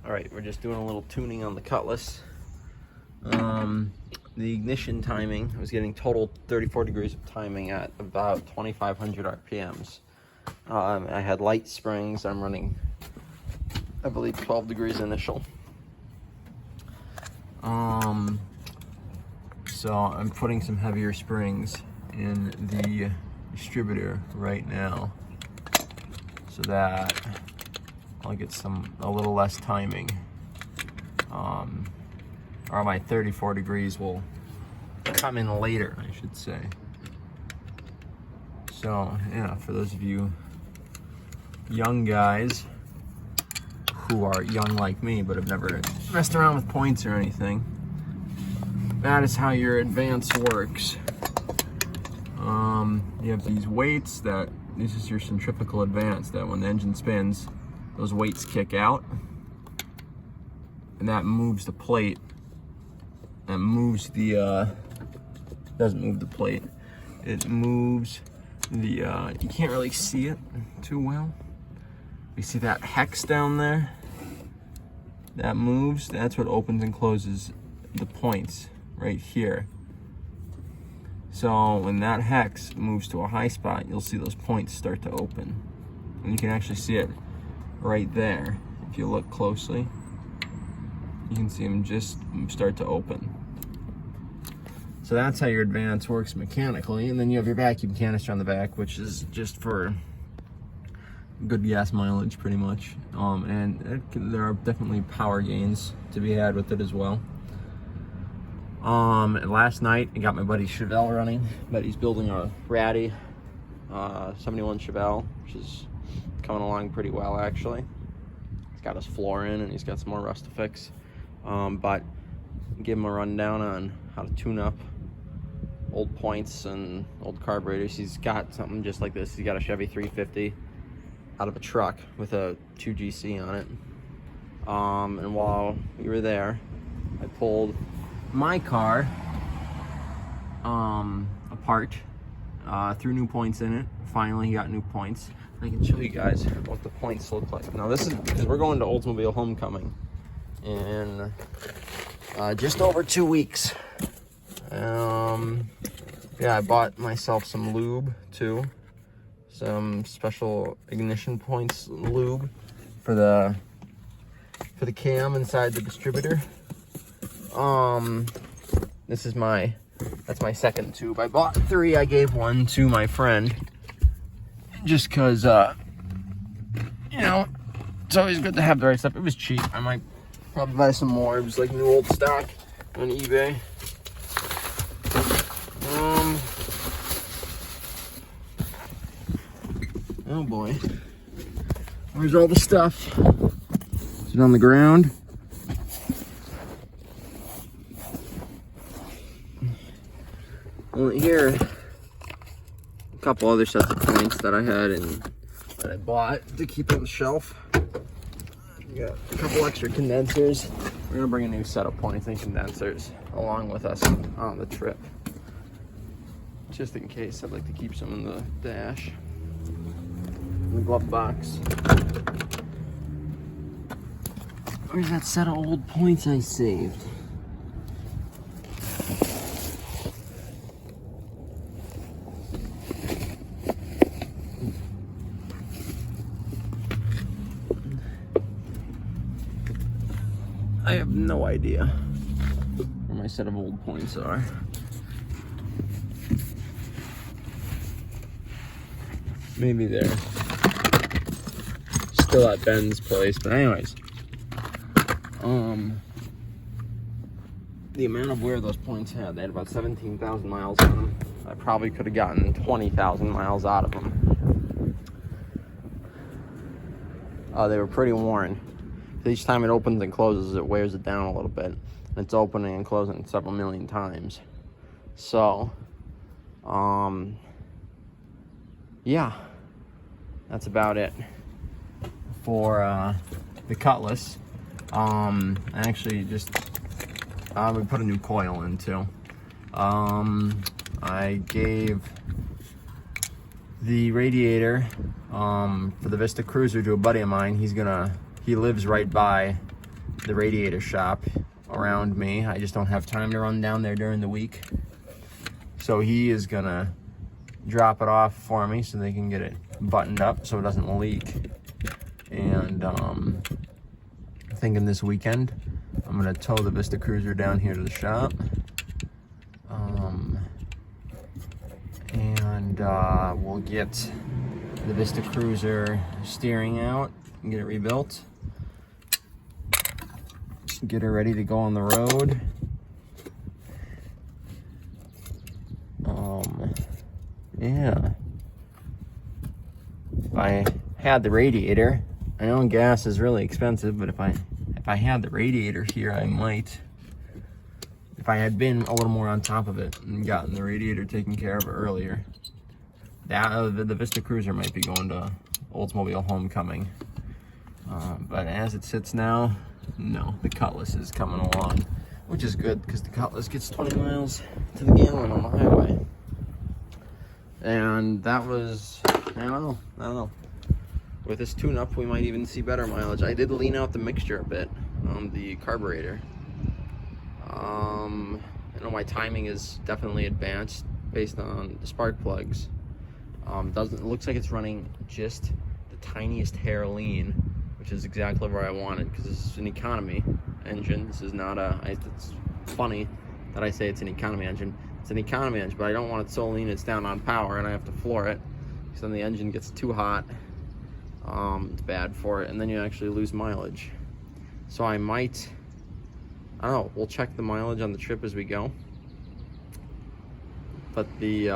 All right, we're just doing a little tuning on the Cutlass. The ignition timing, I was getting total 34 degrees of timing at about 2,500 RPMs. I had light springs. I'm running, I believe, 12 degrees initial. So I'm putting some heavier springs in the distributor right now so that I'll get a little less timing. Or my 34 degrees will come in later, I should say. So yeah, for those of you young guys who are young like me but have never messed around with points or anything, that is how your advance works. You have these weights this is your centrifugal advance, that when the engine spins, those weights kick out, and that moves the plate. That moves the, doesn't move the plate. It moves the, you can't really see it too well. You see that hex down there? That moves, that's what opens and closes the points right here. So when that hex moves to a high spot, you'll see those points start to open. And you can actually see it right there. If you look closely, you can see them just start to open. So that's how your advance works mechanically. And then you have your vacuum canister on the back, which is just for good gas mileage, pretty much. There are definitely power gains to be had with it as well. And last night I got my buddy Chevelle running, but he's building a ratty 71 Chevelle, which is coming along pretty well actually. He's got his floor in and he's got some more rust to fix. But give him a rundown on how to tune up old points and old carburetors. He's got something just like this. He's got a Chevy 350 out of a truck with a 2GC on it. And while we were there, I pulled my car apart, threw new points in it. Finally got new points. I can show you guys what the points look like. Now this is because we're going to Oldsmobile Homecoming in just over 2 weeks. Yeah, I bought myself some lube too, some special ignition points lube for the cam inside the distributor. That's my second tube. I bought 3. I gave 1 to my friend just cause you know, it's always good to have the right stuff. It was cheap. I might probably buy some more. It was like new old stock on eBay. Oh boy, where's all the stuff? Is it on the ground? Well, here, a couple other sets of points that I had and that I bought to keep on the shelf. We got a couple extra condensers. We're gonna bring a new set of points and condensers along with us on the trip. Just in case, I'd like to keep some in the dash. In the glove box. Where's that set of old points I saved? I have no idea where my set of old points are. Maybe they're still at Ben's place, but anyways, the amount of wear those points had, they had about 17,000 miles on them. I probably could have gotten 20,000 miles out of them. They were pretty worn. Each time it opens and closes, it wears it down a little bit. And it's opening and closing several million times. So, yeah, that's about it for the Cutlass. I actually just we put a new coil in too. I gave the radiator for the Vista Cruiser to a buddy of mine. He lives right by the radiator shop around me. I just don't have time to run down there during the week. So he is gonna drop it off for me so they can get it buttoned up so it doesn't leak. And thinking this weekend I'm gonna tow the Vista Cruiser down here to the shop. And we'll get the Vista Cruiser steering out and get it rebuilt. Get her ready to go on the road. Yeah. If I had the radiator, I know gas is really expensive, but if I had the radiator here, I might. If I had been a little more on top of it and gotten the radiator taken care of earlier, the Vista Cruiser might be going to Oldsmobile Homecoming. But as it sits now, no, the Cutlass is coming along, which is good because the Cutlass gets 20 miles to the gallon on the highway. And that was, I don't know. With this tune-up, we might even see better mileage. I did lean out the mixture a bit on the carburetor. I know my timing is definitely advanced based on the spark plugs. It looks like it's running just the tiniest hair lean, which is exactly where I wanted, because this is an economy engine. This is not it's funny that I say it's an economy engine. It's an economy engine, but I don't want it so lean it's down on power and I have to floor it, because then the engine gets too hot. It's bad for it, and then you actually lose mileage. So I might, I don't know, we'll check the mileage on the trip as we go. But the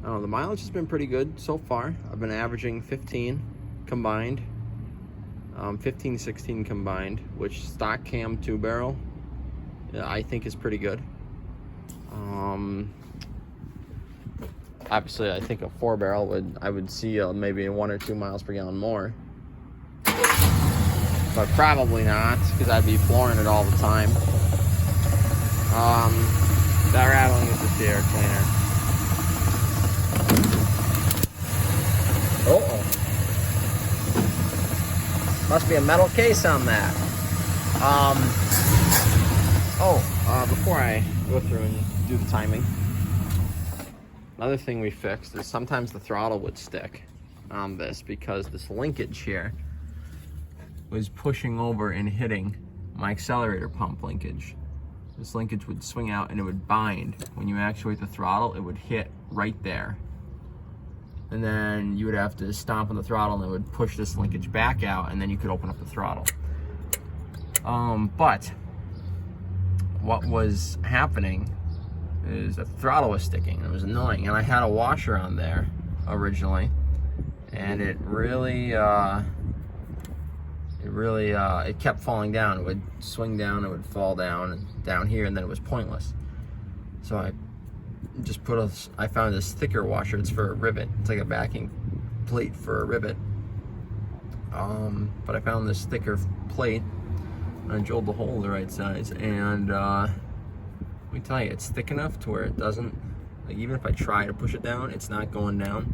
mileage has been pretty good so far. I've been averaging 15 combined, 15, 16 combined, which stock cam 2-barrel, I think is pretty good. Obviously, I think a 4-barrel I would see maybe 1 or 2 miles per gallon more, but probably not, because I'd be flooring it all the time. That rattling is just the air cleaner. Must be a metal case on that. Before I go through and do the timing, another thing we fixed is sometimes the throttle would stick on this because this linkage here was pushing over and hitting my accelerator pump linkage. This linkage would swing out and it would bind. When you actuate the throttle, it would hit right there. And then you would have to stomp on the throttle and it would push this linkage back out, and then you could open up the throttle. But what was happening is that the throttle was sticking and it was annoying, and I had a washer on there originally, and it kept falling down. It would swing down, it would fall down and down here, and then it was pointless. So I just I found this thicker washer. It's for a rivet. It's like a backing plate for a rivet. But I found this thicker plate and I drilled the hole the right size, and let me tell you, it's thick enough to where it doesn't, like, even if I try to push it down, it's not going down.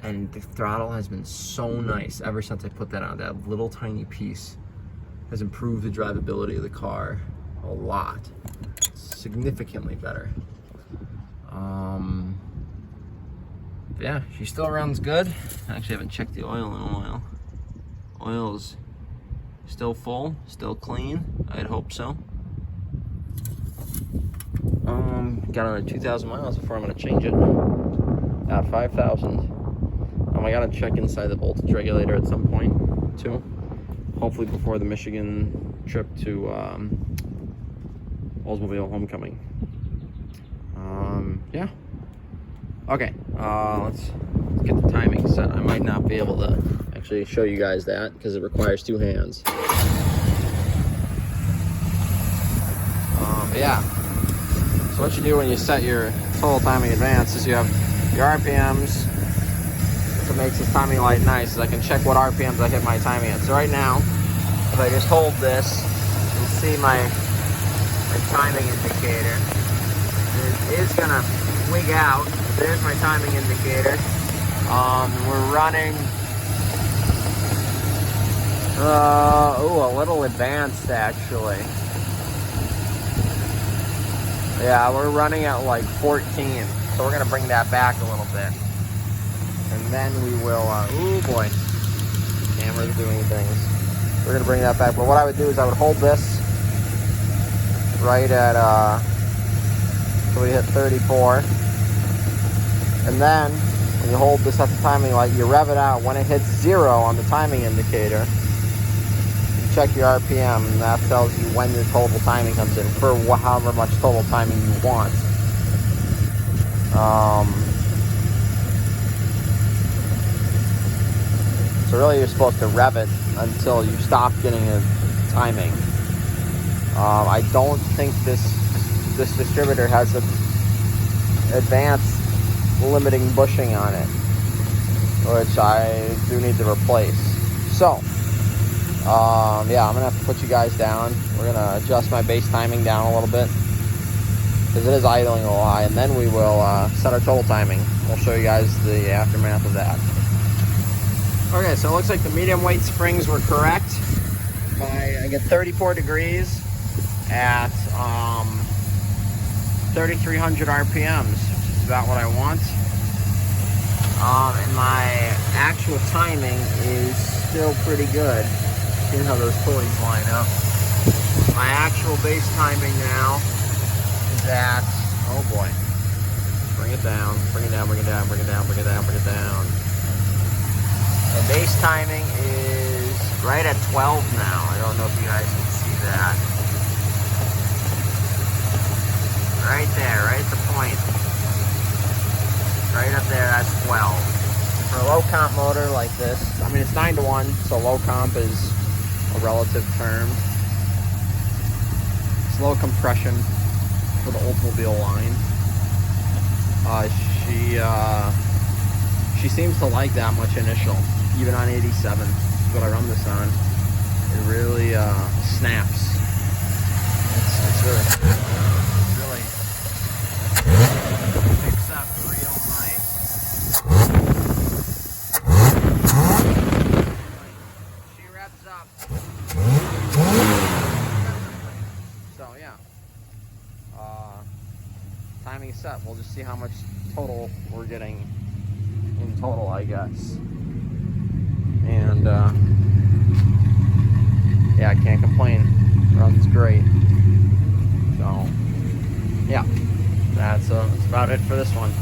And the throttle has been so nice ever since I put that on. That little tiny piece has improved the drivability of the car a lot. Significantly better. Yeah, she still runs good. I actually haven't checked the oil in a while. Oil's still full, still clean. I'd hope so. Got another 2,000 miles before I'm gonna change it. At 5,000. I gotta check inside the voltage regulator at some point too. Hopefully before the Michigan trip to Oldsmobile Homecoming. Yeah. Okay, let's get the timing set. I might not be able to actually show you guys that because it requires 2 hands. Yeah. So what you do when you set your total timing advance is you have your RPMs. What makes this timing light nice is I can check what RPMs I hit my timing at. So right now, if I just hold this, you'll see my timing indicator. It is gonna wig out. There's my timing indicator. We're running A little advanced actually. Yeah, we're running at like 14, so we're gonna bring that back a little bit, and then we will. Oh boy, camera's doing things. We're gonna bring that back, but what I would do is I would hold this right at so we hit 34, and then when you hold this at the timing light, you rev it out. When it hits 0 on the timing indicator, you check your RPM, and that tells you when your total timing comes in for however much total timing you want. So really you're supposed to rev it until you stop getting a timing. I don't think this distributor has an advanced limiting bushing on it, which I do need to replace. So yeah, I'm gonna have to put you guys down. We're gonna adjust my base timing down a little bit because it is idling a little high, and then we will set our total timing. We'll show you guys the aftermath of that. Okay, so it looks like the medium weight springs were correct. I get 34 degrees at 3,300 RPMs, which is about what I want. And my actual timing is still pretty good. See how those pulleys line up. My actual base timing now is at, oh boy, bring it down, bring it down, bring it down, bring it down, bring it down, bring it down. The base timing is right at 12 now. I don't know if you guys can see that. Right there, right at the point. Right up there, that's 12. For a low comp motor like this, I mean, it's 9-to-1, so low comp is a relative term. It's low compression for the Oldsmobile line. She seems to like that much initial, even on 87, what I run this on. It really snaps. It's really picks up real nice. She revs up. So yeah, timing is set. We'll just see how much total we're getting in total, I guess. And yeah, I can't complain. Runs great. So yeah, that's about it for this one.